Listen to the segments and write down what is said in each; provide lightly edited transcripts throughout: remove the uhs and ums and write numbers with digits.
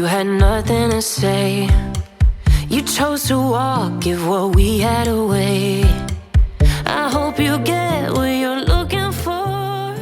had nothing to say. You chose to walk, give what we had away. I hope you get what you're looking for.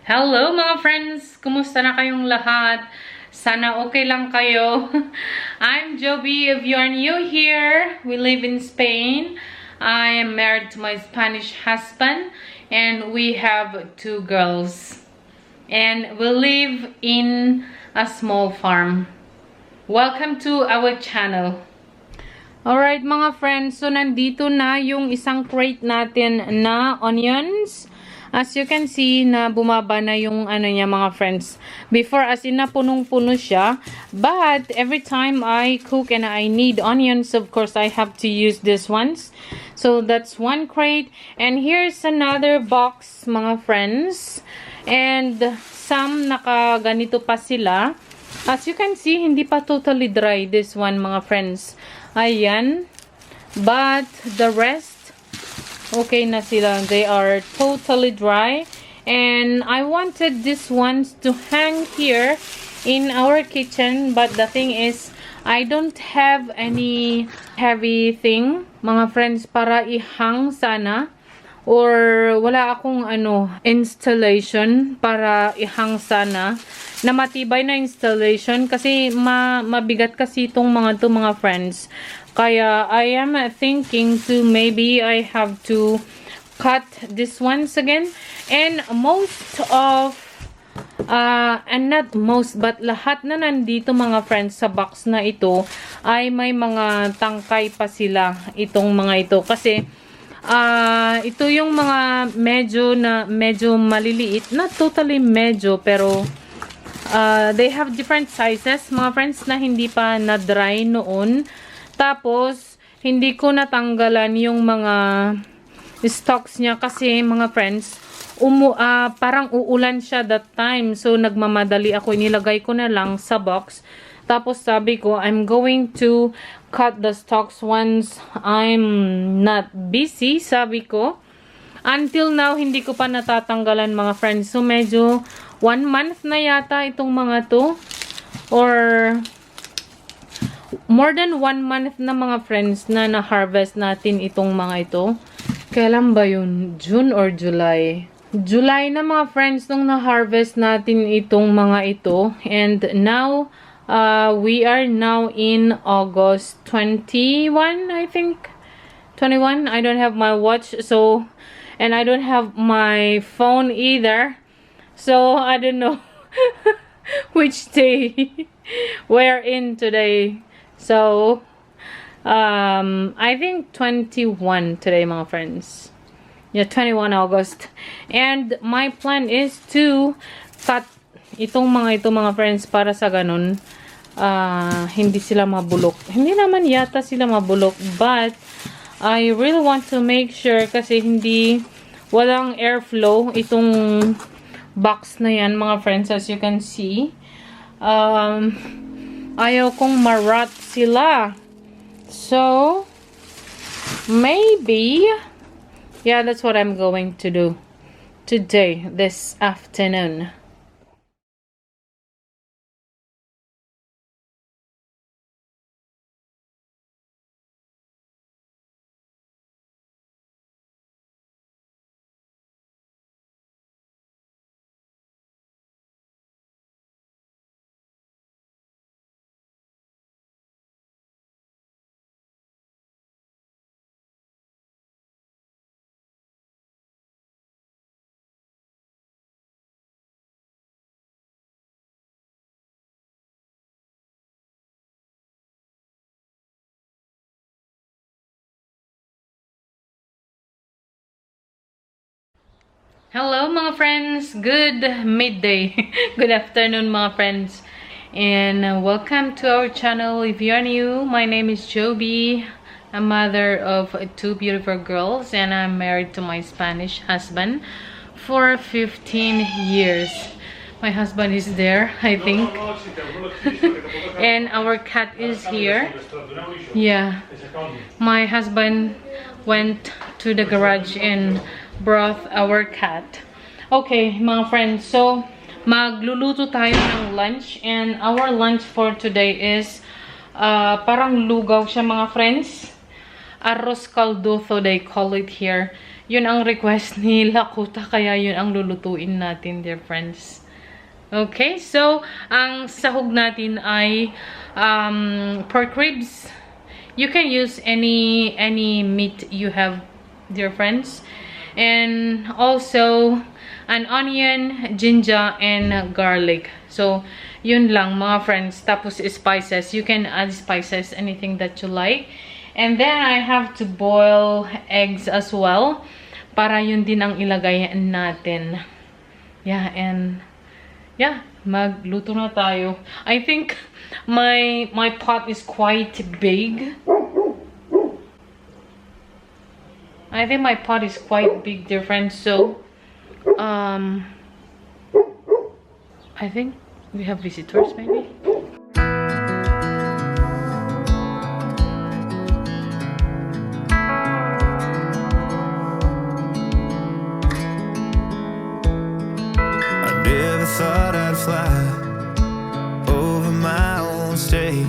Hello mga friends! Kumusta na kayong lahat? Sana okay lang kayo. I'm Joby. If you are new here, we live in Spain. I am married to my Spanish husband and we have 2 girls. And we live in a small farm. Welcome to our channel. Alright mga friends, so nandito na yung isang crate natin na onions. As you can see, na bumaba na yung ano niya mga friends. Before, as in na punong-puno siya. But, every time I cook and I need onions, of course, I have to use this ones. So, that's one crate. And here's another box, mga friends. And, some nakaganito pa sila. As you can see, hindi pa totally dry, this one, mga friends. Ayan. But, the rest, okay na sila. They are totally dry. And I wanted these ones to hang here in our kitchen. But the thing is, I don't have any heavy thing, mga friends, para ihang sana. Or wala akong installation para ihang sana. Na matibay na installation. Kasi mabigat kasi itong mga friends. Kaya, I am thinking to maybe I have to cut this ones again. And most of, and not most, but lahat na nandito mga friends sa box na ito, ay may mga tangkay pa sila, itong mga ito. Kasi, ito yung mga medyo maliliit. Not totally medyo, pero, they have different sizes, mga friends, na hindi pa na-dry noon. Tapos, hindi ko natanggalan yung mga stocks niya kasi, mga friends, parang uulan siya that time. So, nagmamadali ako. Inilagay ko na lang sa box. Tapos, sabi ko, I'm going to cut the stalks once I'm not busy, sabi ko. Until now, hindi ko pa natatanggalan, mga friends. So, medyo 1 month na yata itong mga to. Or more than 1 month na mga friends na na-harvest natin itong mga ito. Kailan ba yun? June or July? July na mga friends nung na-harvest natin itong mga ito. And now, we are now in August 21, I think. 21. I don't have my watch. So, and I don't have my phone either. So, I don't know which day we're in today. So, I think 21 today, mga friends. Yeah, 21 August. And my plan is to cut itong mga friends para sa ganun. Hindi sila mabulok. Hindi naman yata sila mabulok. But, I really want to make sure kasi walang airflow itong box na yan, mga friends, as you can see. Ayaw kong marat sila. So, maybe, yeah, that's what I'm going to do today, this afternoon. Hello mga friends! Good midday! Good afternoon mga friends! And welcome to our channel. If you are new, my name is Joby. I'm mother of 2 beautiful girls and I'm married to my Spanish husband for 15 years. My husband is there, I think. And our cat is here. Yeah. My husband went to the garage and brought our cat. Okay, mga friends. So, magluluto tayo ng lunch. And our lunch for today is parang lugaw siya mga friends. Arroz caldoso they call it here. Yun ang request ni Lakota, kaya yun ang lulutuin natin, dear friends. Okay, so ang sahog natin ay pork ribs. You can use any meat you have, dear friends. And also an onion, ginger, and garlic. So yun lang mga friends. Tapos spices, you can add spices, anything that you like. And then I have to boil eggs as well, para yun din ang ilagay natin. Yeah, and yeah, magluto na tayo. I think my pot is quite big. I think my pot is quite big, dear friends. So I think we have visitors maybe. Thought I'd fly over my own state.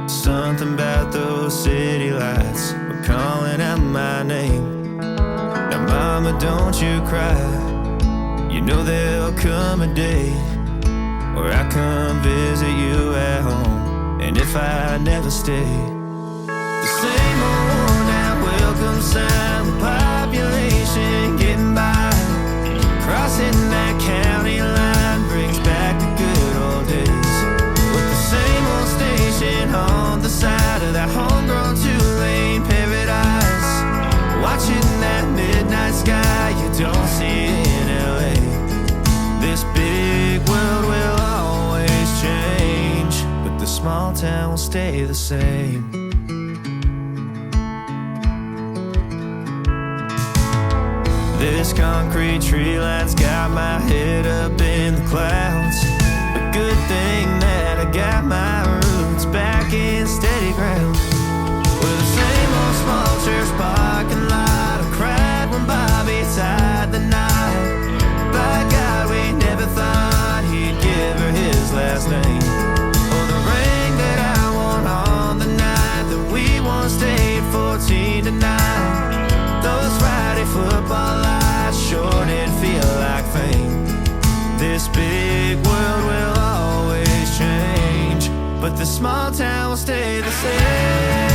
Something about those city lights were calling out my name. Now mama, don't you cry. You know there'll come a day where I come visit you at home. And if I never stay, the same old worn out welcome sign with population getting by, crossing that county line brings back the good old days, with the same old station on the side of that homegrown two-lane paradise, watching that midnight sky you don't see in LA. This big world will always change, but the small town will stay the same. This concrete tree line's got my head up in the clouds. A good thing that I got my roots back in steady ground. With the same old small church parking lot, I cried when Bobby tied the knot. By God, we never thought he'd give her his last name, or the ring that I won on the night that we once stayed 14 to 9. Those Friday football lights sure did feel like fame. This big world will always change, but the small town will stay the same.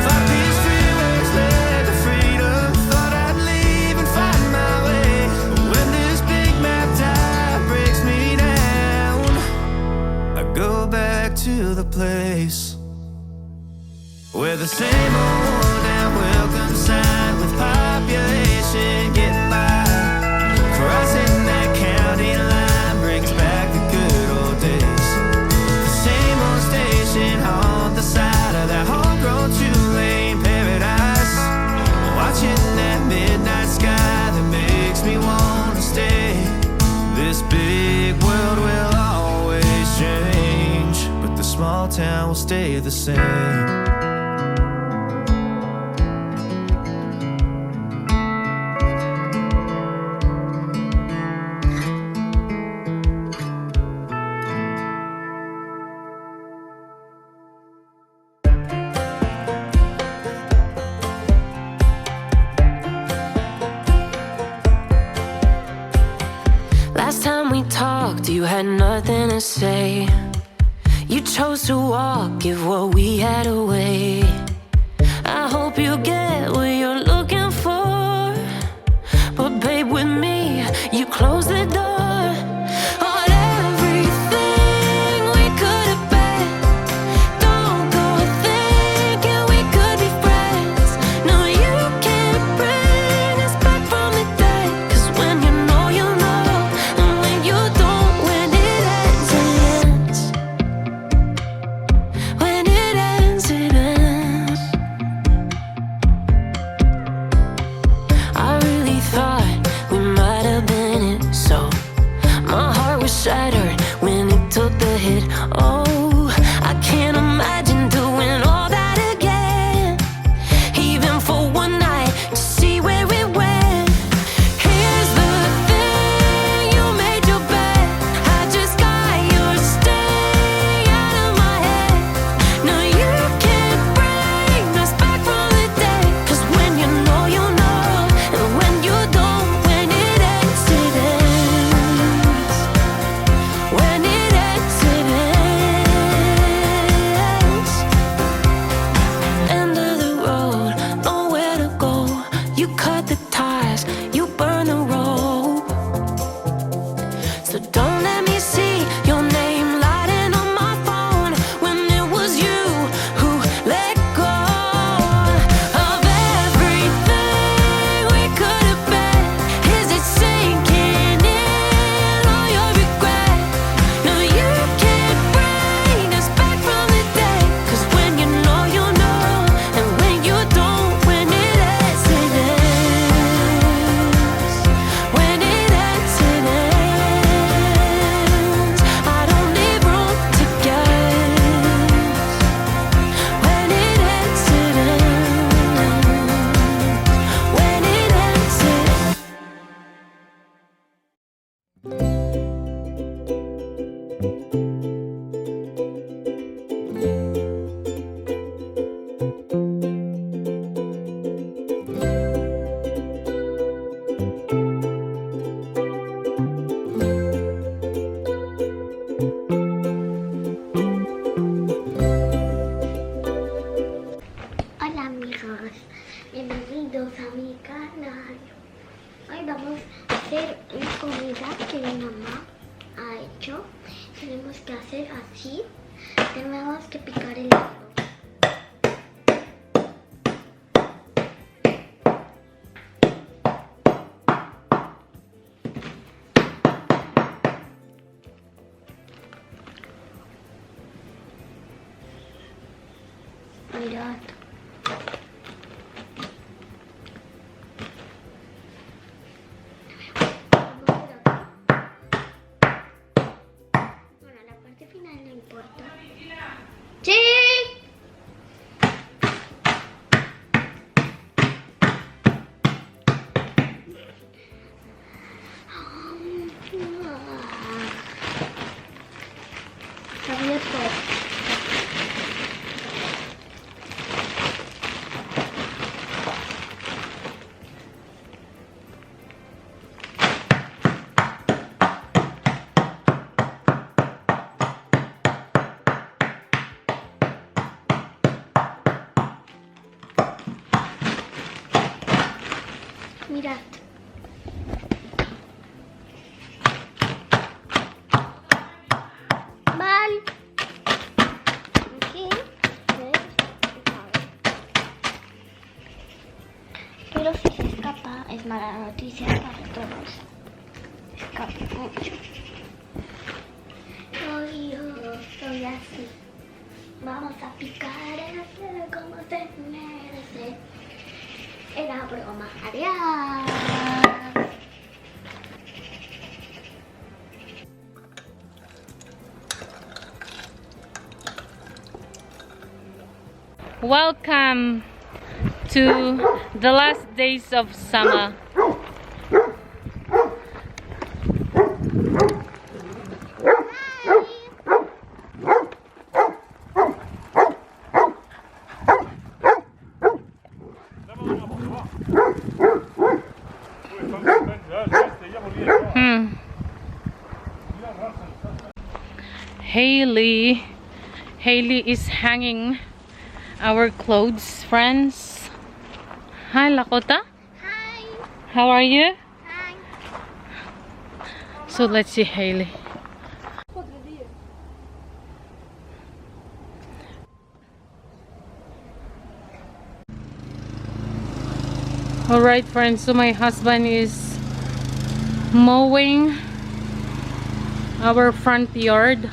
Five-piece freeways led to freedom. Thought I'd leave and find my way, but when this big map tide breaks me down, I go back to the place where the same old worn out welcome sign with population getting by, crossing that county line brings back the good old days. The same old station on the side of that homegrown two-lane paradise, watching that midnight sky that makes me want to stay. This big world will always change, but the small town will stay the same. Last time we talked, you had nothing to say. You chose to walk, give what we had away. I hope you get what you're looking for, but babe, with me, you close the door on everything we could have been. Don't go thinking we could be friends. No, you can't bring us back from the dead, 'cause when you know, you know, and when you don't, when it ends, it ends. When it ends, it ends. comida que mi mamá ha hecho. Tenemos que hacer así. Tenemos que picar el arroz. Mirad. Bueno, la parte final no importa. ¡Sí! Sabía todo. Mirad. Mal. Aquí. Pero si se escapa, es mala noticia para todos. Escapa mucho. Soy así. Vamos a picar como se merece. Era broma. Adiós. Welcome to the last days of summer. Haley is hanging our clothes, friends. Hi, Lakota. Hi. How are you? Hi. So let's see Haley. Alright, friends, so my husband is mowing our front yard.